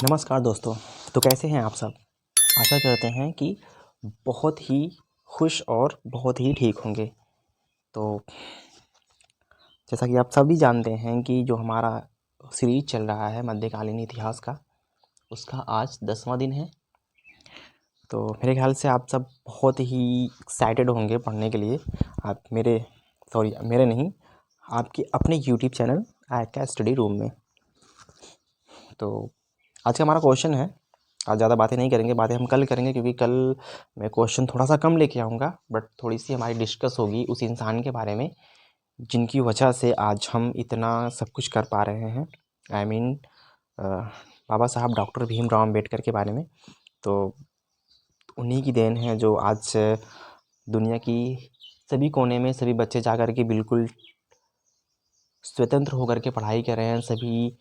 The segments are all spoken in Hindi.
नमस्कार दोस्तों। तो कैसे हैं आप सब। आशा करते हैं कि बहुत ही खुश और बहुत ही ठीक होंगे। तो जैसा कि आप सभी जानते हैं कि जो हमारा सीरीज चल रहा है मध्यकालीन इतिहास का, उसका आज 10वां दिन है। तो मेरे ख्याल से आप सब बहुत ही एक्साइटेड होंगे पढ़ने के लिए। आप मेरे नहीं, आपके अपने YouTube channel ICAS study room में। तो आज का हमारा क्वेश्चन है, आज ज़्यादा बातें नहीं करेंगे, बातें हम कल करेंगे क्योंकि कल मैं क्वेश्चन थोड़ा सा कम लेके आऊँगा, बट थोड़ी सी हमारी डिस्कस होगी उस इंसान के बारे में जिनकी वजह से आज हम इतना सब कुछ कर पा रहे हैं। आई मीन बाबा साहब डॉक्टर भीमराव अम्बेडकर के बारे में। तो उन्हीं की देन है जो आज दुनिया की सभी कोने में सभी बच्चे जा कर के बिल्कुल स्वतंत्र होकर के पढ़ाई कर रहे हैं। सभी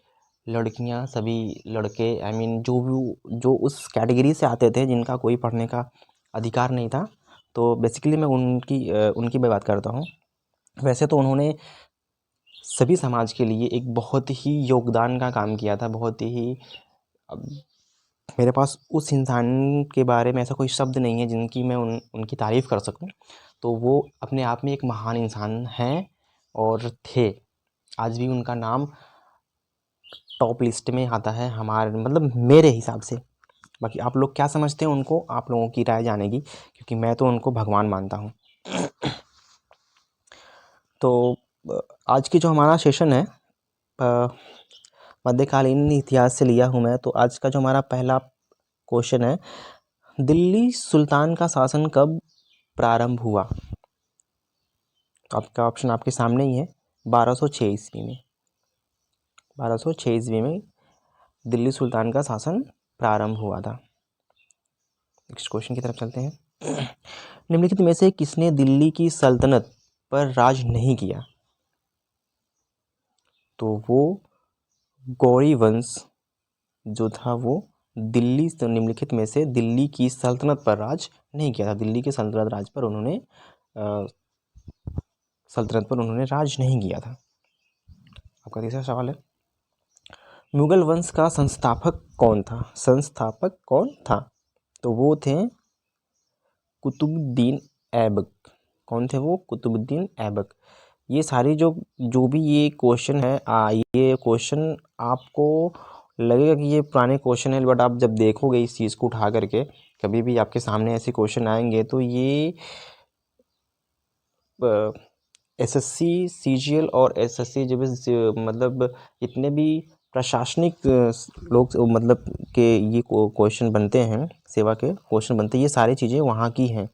लड़कियां, सभी लड़के, आई मीन जो उस कैटेगरी से आते थे जिनका कोई पढ़ने का अधिकार नहीं था। तो बेसिकली मैं उनकी मैं बात करता हूँ। वैसे तो उन्होंने सभी समाज के लिए एक बहुत ही योगदान का काम किया था। बहुत ही अब मेरे पास उस इंसान के बारे में ऐसा कोई शब्द नहीं है जिनकी मैं उनकी तारीफ़ कर सकूं। तो वो अपने आप में एक महान इंसान हैं और थे। आज भी उनका नाम टॉप लिस्ट में आता है हमारे, मतलब मेरे हिसाब से। बाकी आप लोग क्या समझते हैं उनको, आप लोगों की राय जानेगी, क्योंकि मैं तो उनको भगवान मानता हूँ। तो आज की जो हमारा सेशन है मध्यकालीन इतिहास से लिया हूँ मैं। तो आज का जो हमारा पहला क्वेश्चन है, दिल्ली सुल्तान का शासन कब प्रारंभ हुआ। तो आपका ऑप्शन आपके सामने ही है, 1206 ईस्वी में। 1206 ईस्वी में दिल्ली सुल्तान का शासन प्रारंभ हुआ था। नेक्स्ट क्वेश्चन की तरफ चलते हैं। निम्नलिखित में से किसने दिल्ली की सल्तनत पर राज नहीं किया। तो वो गौरी वंश जो था वो निम्नलिखित में से दिल्ली की सल्तनत पर राज नहीं किया था। दिल्ली के सल्तनत पर उन्होंने राज नहीं किया था। आपका तीसरा सवाल है, मुगल वंश का संस्थापक कौन था। तो वो थे कुतुबुद्दीन ऐबक। कौन थे वो? कुतुबुद्दीन ऐबक। ये सारी जो भी ये क्वेश्चन है, ये क्वेश्चन आपको लगेगा कि ये पुराने क्वेश्चन है, बट आप जब देखोगे इस चीज़ को उठा करके, कभी भी आपके सामने ऐसे क्वेश्चन आएंगे तो ये SSC CGL और SSC जब मतलब इतने भी प्रशासनिक लोग मतलब के ये क्वेश्चन बनते हैं, सेवा के क्वेश्चन बनते हैं, ये सारी चीज़ें वहाँ की हैं।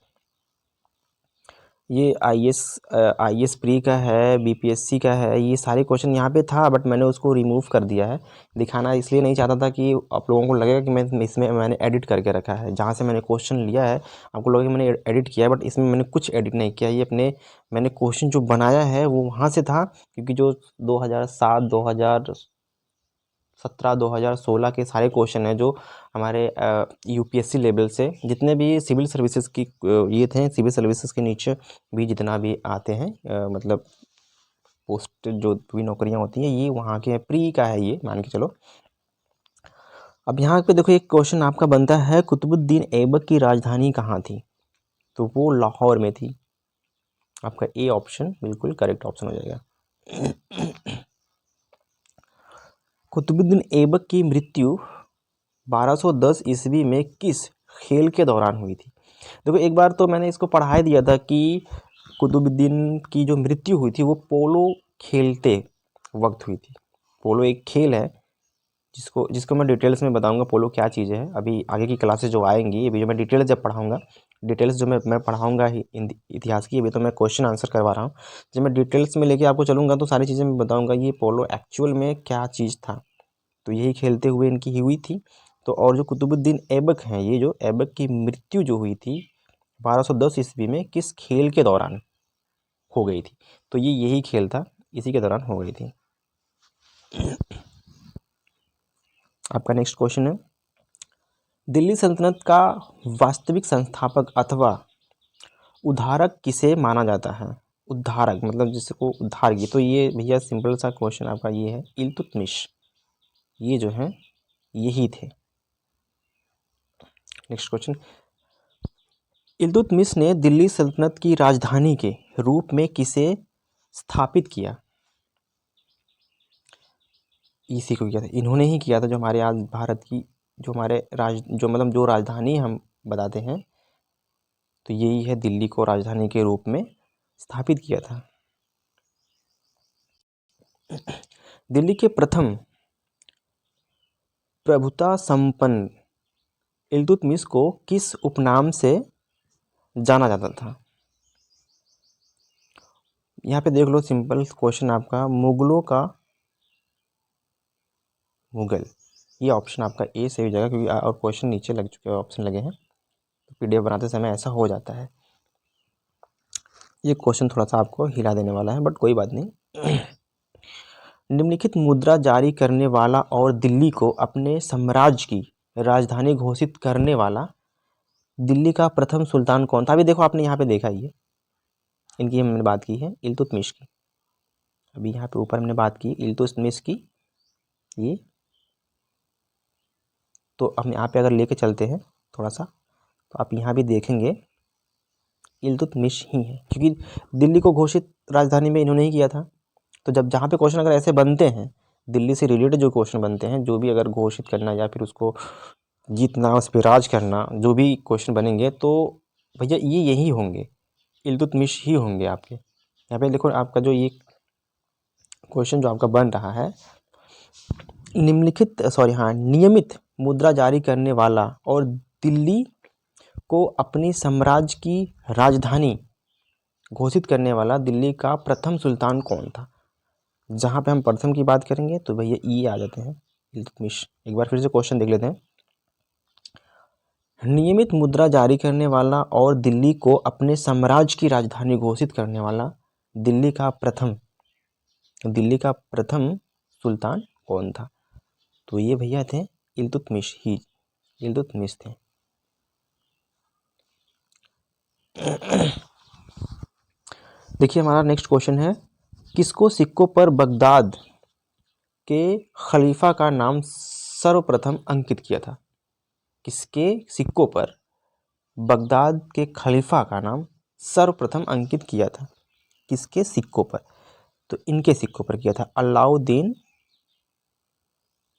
ये IAS प्री का है, BPSC का है, ये सारे क्वेश्चन यहाँ पे था, बट मैंने उसको रिमूव कर दिया है। दिखाना इसलिए नहीं चाहता था कि आप लोगों को लगेगा कि मैंने एडिट करके रखा है। जहाँ से मैंने क्वेश्चन लिया है आपको लगेगा मैंने एडिट किया है, बट इसमें मैंने कुछ एडिट नहीं किया। ये मैंने क्वेश्चन जो बनाया है वो वहाँ से था, क्योंकि जो 2007, 2017, 2016 के सारे क्वेश्चन हैं जो हमारे UPSC लेवल से, जितने भी सिविल सर्विसेज की ये थे, सिविल सर्विसेज के नीचे भी जितना भी आते हैं मतलब पोस्ट जो भी नौकरियां होती हैं, ये वहाँ के प्री का है, ये मान के चलो। अब यहाँ पे देखो एक क्वेश्चन आपका बनता है, कुतुबुद्दीन ऐबक की राजधानी कहाँ थी। तो वो लाहौर में थी। आपका ए ऑप्शन बिल्कुल करेक्ट ऑप्शन हो जाएगा। कुतुबुद्दीन ऐबक की मृत्यु 1210 ईस्वी में किस खेल के दौरान हुई थी। देखो एक बार तो मैंने इसको पढ़ा दिया था कि कुतुबुद्दीन की जो मृत्यु हुई थी वो पोलो खेलते वक्त हुई थी। पोलो एक खेल है जिसको मैं डिटेल्स में बताऊंगा पोलो क्या चीज़ है। अभी आगे की क्लासेस जो आएंगी, अभी जो मैं डिटेल्स जब पढ़ाऊंगा, डिटेल्स जो मैं पढ़ाऊंगा इतिहास की, अभी तो मैं क्वेश्चन आंसर करवा रहा हूँ। जब मैं डिटेल्स में लेके आपको चलूँगा तो सारी चीज़ें मैं बताऊँगा ये पोलो एक्चुअल में क्या चीज़ था। तो यही खेलते हुए इनकी हुई थी। तो और जो कुतुबुद्दीन ऐबक हैं, ये जो ऐबक की मृत्यु जो हुई थी 1210 ईस्वी में किस खेल के दौरान हो गई थी। तो यही खेल था, इसी के दौरान हो गई थी। आपका नेक्स्ट क्वेश्चन है, दिल्ली सल्तनत का वास्तविक संस्थापक अथवा उद्धारक किसे माना जाता है। उद्धारक मतलब जिसको उद्धार किया। तो ये भैया सिंपल सा क्वेश्चन आपका ये है, इल्तुतमिश। ये जो है यही थे। नेक्स्ट क्वेश्चन, इल्तुतमिश ने दिल्ली सल्तनत की राजधानी के रूप में किसे स्थापित किया? इसी को किया था, इन्होंने ही किया था। जो हमारे आज भारत की जो हमारे जो राजधानी हम बताते हैं, तो यही है, दिल्ली को राजधानी के रूप में स्थापित किया था। दिल्ली के प्रथम प्रभुता संपन्न इल्तुतमिश को किस उपनाम से जाना जाता था? यहाँ पे देख लो, सिंपल क्वेश्चन आपका, मुगलों का मुगल, ये ऑप्शन आपका ए सही हो जाएगा, क्योंकि और क्वेश्चन नीचे लग चुके हैं, ऑप्शन लगे हैं, तो पीडीएफ बनाते समय ऐसा हो जाता है। ये क्वेश्चन थोड़ा सा आपको हिला देने वाला है, बट कोई बात नहीं। निम्नलिखित मुद्रा जारी करने वाला और दिल्ली को अपने साम्राज्य की राजधानी घोषित करने वाला दिल्ली का प्रथम सुल्तान कौन था? अभी देखो, आपने यहाँ पे देखा, ये इनकी हमने बात की है, इल्तुतमिश की। अभी यहाँ पे ऊपर हमने बात की इल्तुतमिश की, ये तो हम यहाँ पे अगर लेके चलते हैं थोड़ा सा, तो आप यहाँ भी देखेंगे इल्तुतमिश ही है, क्योंकि दिल्ली को घोषित राजधानी में इन्होंने ही किया था। तो जब जहाँ पे क्वेश्चन अगर ऐसे बनते हैं, दिल्ली से रिलेटेड जो क्वेश्चन बनते हैं, जो भी अगर घोषित करना या फिर उसको जीतना, उस पर राज करना, जो भी क्वेश्चन बनेंगे, तो भैया ये यही होंगे, इल्तुतमिश ही होंगे आपके। यहाँ पे देखो, आपका जो ये क्वेश्चन जो आपका बन रहा है, नियमित मुद्रा जारी करने वाला और दिल्ली को अपनी साम्राज्य की राजधानी घोषित करने वाला दिल्ली का प्रथम सुल्तान कौन था? जहाँ पे हम प्रथम की बात करेंगे तो भैया ये आ जाते हैं, इल्तुतमिश। एक बार फिर से क्वेश्चन देख लेते हैं। नियमित मुद्रा जारी करने वाला और दिल्ली को अपने साम्राज्य की राजधानी घोषित करने वाला दिल्ली का प्रथम सुल्तान कौन था? तो ये भैया थे इल्तुतमिश थे। देखिए, हमारा नेक्स्ट क्वेश्चन है, किसको सिक्कों पर बगदाद के खलीफा का नाम सर्वप्रथम अंकित किया था? किसके सिक्कों पर बगदाद के खलीफा का नाम सर्वप्रथम अंकित किया था? किसके सिक्कों पर? तो इनके सिक्कों पर किया था, अलाउद्दीन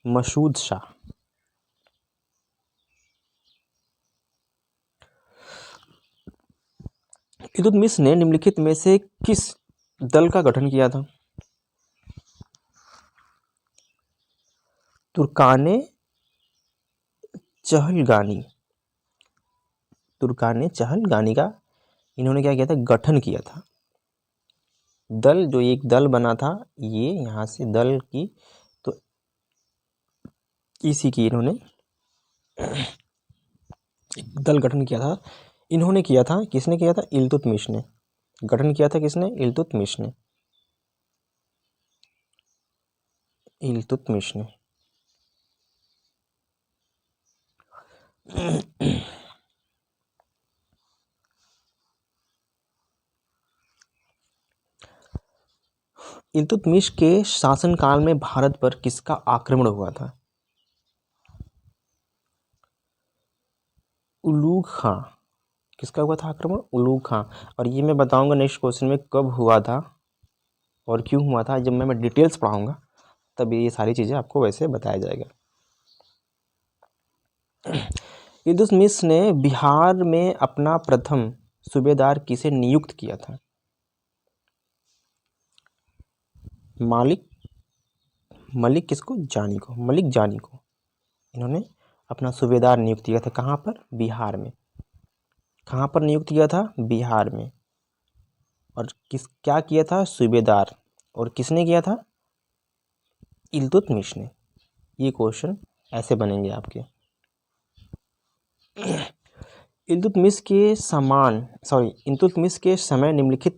मसूद शाह। इल्तुतमिश ने निम्नलिखित में से किस दल का गठन किया था? तुर्काने चहलगानी का इन्होंने क्या किया था? गठन किया था। दल, जो एक दल बना था, ये यहाँ से दल की, तो इसी की इन्होंने एक दल गठन किया था। इन्होंने किया था, किसने किया था? इल्तुतमिश ने। गठन किया था किसने? इल्तुतमिश ने। इल्तुतमिश के शासनकाल में भारत पर किसका आक्रमण हुआ था? उलूग खां। किसका हुआ था आक्रमण? उलूग खां। और ये मैं बताऊंगा नेक्स्ट क्वेश्चन में कब हुआ था और क्यों हुआ था। जब मैं डिटेल्स पढ़ाऊंगा तब ये सारी चीज़ें आपको वैसे बताया जाएगा। इल्तुतमिश ने बिहार में अपना प्रथम सूबेदार किसे नियुक्त किया था? मलिक जानी को इन्होंने अपना सूबेदार नियुक्त किया था। कहाँ पर? बिहार में। कहाँ पर नियुक्त किया था? बिहार में। और क्या किया था? सूबेदार। और किसने किया था? इल्तुतमिश ने। ये क्वेश्चन ऐसे बनेंगे आपके। इल्तुतमिश के समय निम्नलिखित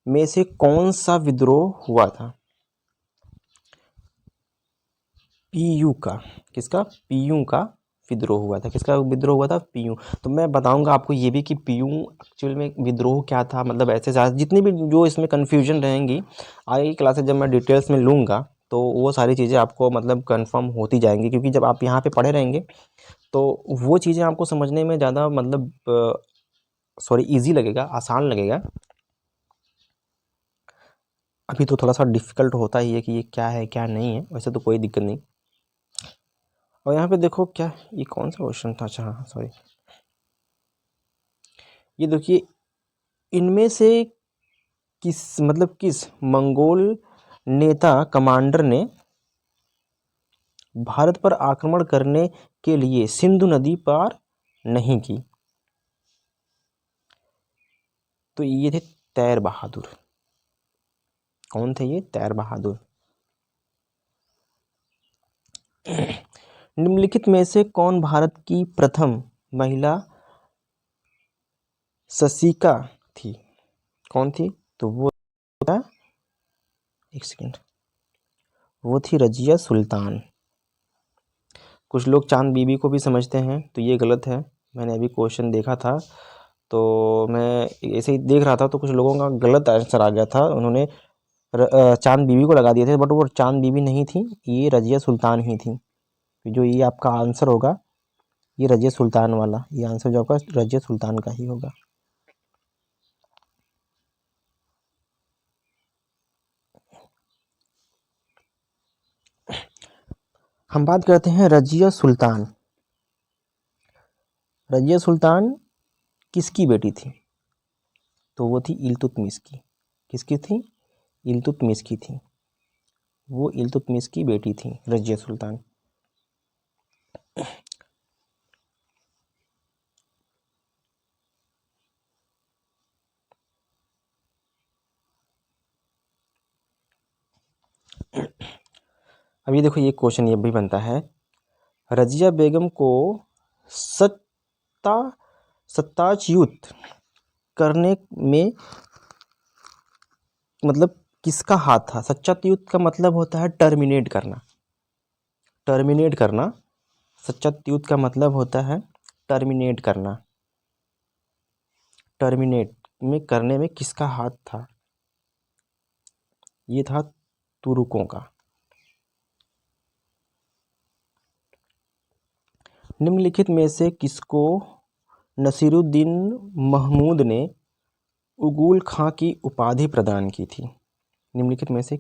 में से कौन सा विद्रोह हुआ था? पीयू का। किसका? पीयू का विद्रोह हुआ था। किसका विद्रोह हुआ था? पीयू। तो मैं बताऊंगा आपको ये भी कि पीयू एक्चुअल में विद्रोह क्या था, मतलब ऐसे जितनी भी जो इसमें कन्फ्यूजन रहेंगी आगे की क्लासेस जब मैं डिटेल्स में लूँगा तो वो सारी चीज़ें आपको मतलब कंफर्म होती जाएंगी, क्योंकि जब आप यहाँ पे पढ़े रहेंगे तो वो चीज़ें आपको समझने में ज़्यादा मतलब ईजी लगेगा, आसान लगेगा। अभी तो थोड़ा सा डिफ़िकल्ट होता ही है कि ये क्या है क्या नहीं है, वैसे तो कोई दिक्कत नहीं। और यहाँ पे देखो क्या, ये कौन सा क्वेश्चन था, अच्छा हाँ सॉरी, ये देखिए, इनमें से किस मंगोल नेता कमांडर ने भारत पर आक्रमण करने के लिए सिंधु नदी पार नहीं की? तो ये थे तैर बहादुर। कौन थे ये? तैर बहादुर। निम्नलिखित में से कौन भारत की प्रथम महिला सशिका थी? कौन थी? तो वो था, एक सेकेंड, वो थी रजिया सुल्तान। कुछ लोग चांद बीबी को भी समझते हैं, तो ये गलत है। मैंने अभी क्वेश्चन देखा था, तो मैं ऐसे ही देख रहा था, तो कुछ लोगों का गलत आंसर आ गया था, उन्होंने चांद बीबी को लगा दिए थे, बट वो चांद बीबी नहीं थी, ये रजिया सुल्तान ही थी। जो ये आपका आंसर होगा, ये रजिया सुल्तान वाला, ये आंसर जो आपका रजिया सुल्तान का ही होगा। हम बात करते हैं रजिया सुल्तान। रजिया सुल्तान किसकी बेटी थी? तो वो थी इल्तुतमिश की। किसकी थी? इल्तुतमिश की थी। वो इल्तुतमिश की बेटी थी रजिया सुल्तान। अभी देखो, ये क्वेश्चन ये भी बनता है, रजिया बेगम को सत्ताच्युत करने में मतलब किसका हाथ था? सत्ताच्युत का मतलब होता है टर्मिनेट करना। टर्मिनेट करना, सत्ताच्युत का मतलब होता है टर्मिनेट करना। टर्मिनेट में करने में किसका हाथ था? ये था तुर्कों का। निम्नलिखित में से किसको नसीरुद्दीन महमूद ने उगुल खां की उपाधि प्रदान की थी? निम्नलिखित में से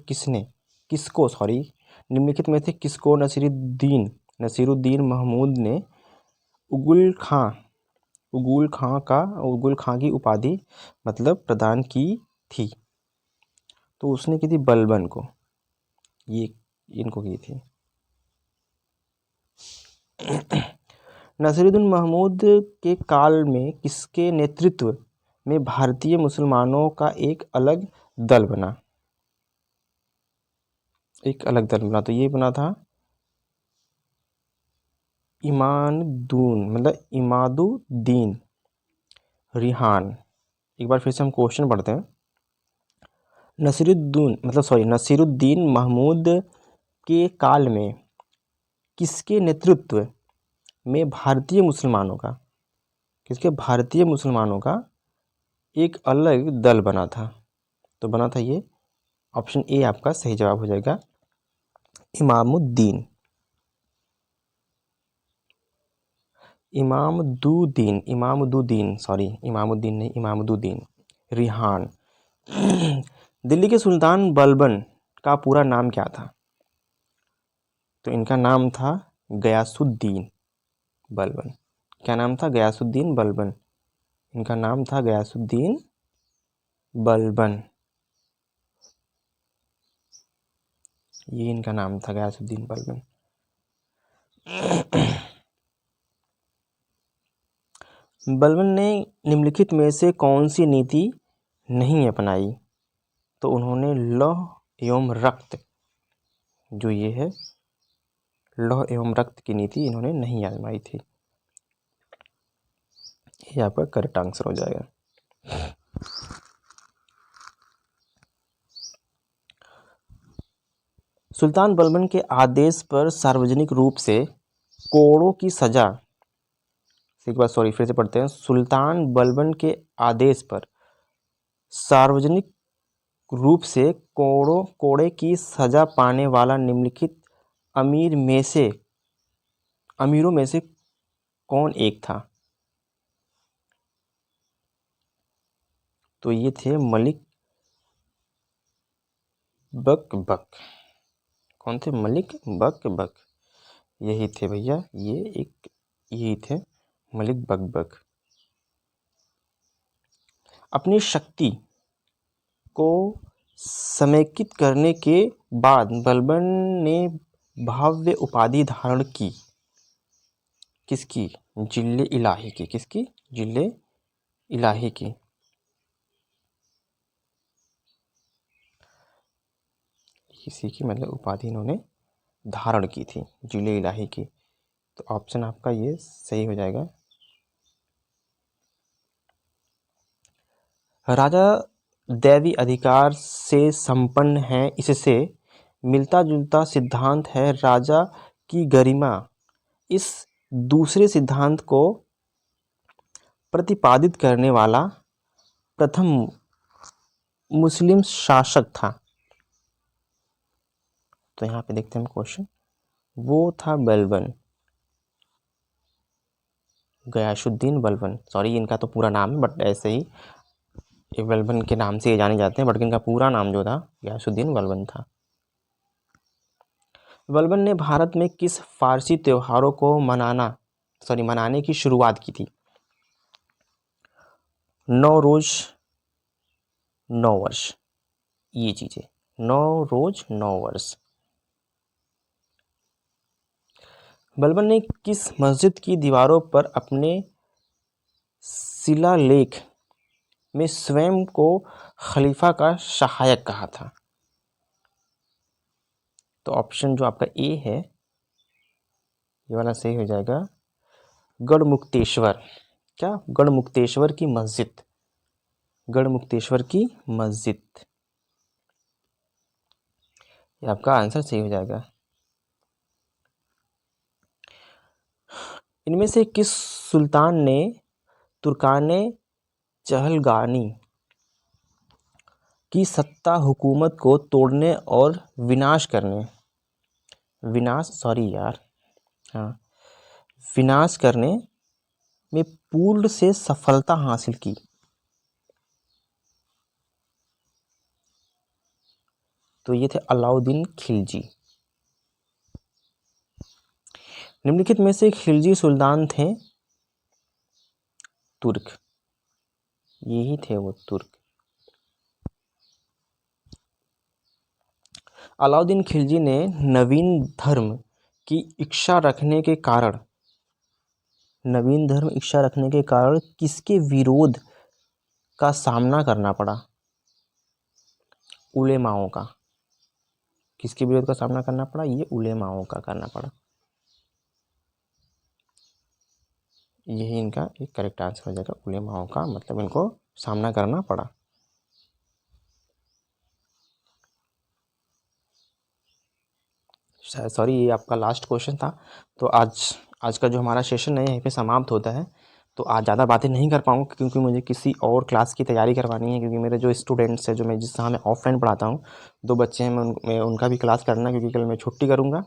निम्नलिखित में से किसको नसीरुद्दीन महमूद ने उगुल खां की उपाधि मतलब प्रदान की थी? तो उसने की थी बलबन को, ये इनको की थी। नसीरुद्दीन महमूद के काल में किसके नेतृत्व में भारतीय मुसलमानों का एक अलग दल बना? तो ये बना था इमादुद्दीन रिहान। एक बार फिर से हम क्वेश्चन पढ़ते हैं। नसीरुद्दीन महमूद के काल में किसके नेतृत्व में भारतीय मुसलमानों का एक अलग दल बना था? तो बना था ये, ऑप्शन ए आपका सही जवाब हो जाएगा, इमामुद्दीन रिहान। दिल्ली के सुल्तान बलबन का पूरा नाम क्या था? तो इनका नाम था गयासुद्दीन बलबन। क्या नाम था? गयासुद्दीन बलबन। इनका नाम था गयासुद्दीन बलबन। ये इनका नाम था, गयासुद्दीन बलबन। बलबन ने निम्नलिखित में से कौन सी नीति नहीं अपनाई? तो उन्होंने लौह एवं रक्त, जो ये है लौह एवं रक्त की नीति इन्होंने नहीं आजमाई थी। ये आपका करेक्ट आंसर हो जाएगा। सुल्तान बलबन के आदेश पर सार्वजनिक रूप से कोड़ों की सजा, एक बार फिर से पढ़ते हैं। सुल्तान बलबन के आदेश पर सार्वजनिक रूप से कोड़े की सजा पाने वाला निम्नलिखित अमीरों में से कौन एक था? तो ये थे मलिक बकबक। कौन थे? मलिक बकबक। यही थे भैया, यही थे मलिक बकबक। अपनी शक्ति को समेकित करने के बाद बलबन ने भव्य उपाधि धारण की। किसकी? जिले इलाही की। किसकी? जिले इलाही की। किसी की मतलब उपाधि इन्होंने धारण की थी, जिले इलाही की। तो ऑप्शन आपका ये सही हो जाएगा। राजा दैवी अधिकार से संपन्न है, इससे मिलता जुलता सिद्धांत है राजा की गरिमा। इस दूसरे सिद्धांत को प्रतिपादित करने वाला प्रथम मुस्लिम शासक था। तो यहाँ पे देखते हैं हम क्वेश्चन, वो था बलबन, गयासुद्दीन बलबन। सॉरी, इनका तो पूरा नाम है, बट ऐसे ही ये बलबन के नाम से ये जाने जाते हैं, बट इनका पूरा नाम जो था गयासुद्दीन बलबन था। बलबन ने भारत में किस फारसी त्योहारों को मनाने की शुरुआत की थी? नौरोज, नौवर्ष, ये चीजें, नौरोज, नौवर्ष। बलबन ने किस मस्जिद की दीवारों पर अपने शिलालेख में स्वयं को खलीफा का सहायक कहा था? तो ऑप्शन जो आपका ए है, ये वाला सही हो जाएगा। गढ़मुक्तेश्वर। क्या? गढ़मुक्तेश्वर की मस्जिद। गढ़मुक्तेश्वर की मस्जिद, ये आपका आंसर सही हो जाएगा। इनमें से किस सुल्तान ने तुर्काने चहलगानी की सत्ता हुकूमत को तोड़ने और विनाश करने में पूर्ण से सफलता हासिल की? तो ये थे अलाउद्दीन खिलजी। निम्नलिखित में से खिलजी सुल्तान थे तुर्क। यही थे वो तुर्क। अलाउद्दीन खिलजी ने नवीन धर्म की इच्छा रखने के कारण किसके विरोध का सामना करना पड़ा? उलेमाओं का। किसके विरोध का सामना करना पड़ा? ये उलेमाओं का करना पड़ा। यही इनका एक करेक्ट आंसर हो जाएगा, उलेमाओं का, मतलब इनको सामना करना पड़ा। सॉरी, ये आपका लास्ट क्वेश्चन था। तो आज का जो हमारा सेशन है यहीं पे समाप्त होता है। तो आज ज़्यादा बातें नहीं कर पाऊँगा क्योंकि मुझे किसी और क्लास की तैयारी करवानी है, क्योंकि मेरे जो स्टूडेंट्स हैं, जिस मैं ऑफलाइन पढ़ाता हूँ, 2 बच्चे हैं, मैं उनका भी क्लास करना है, क्योंकि कल मैं छुट्टी करूँगा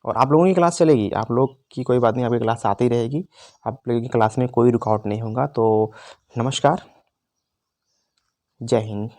और आप लोगों की क्लास चलेगी। आप लोग की कोई बात नहीं, आपकी क्लास आती रहेगी, आप लोगों की क्लास में कोई रुकावट नहीं होगा। तो नमस्कार, जय हिंद।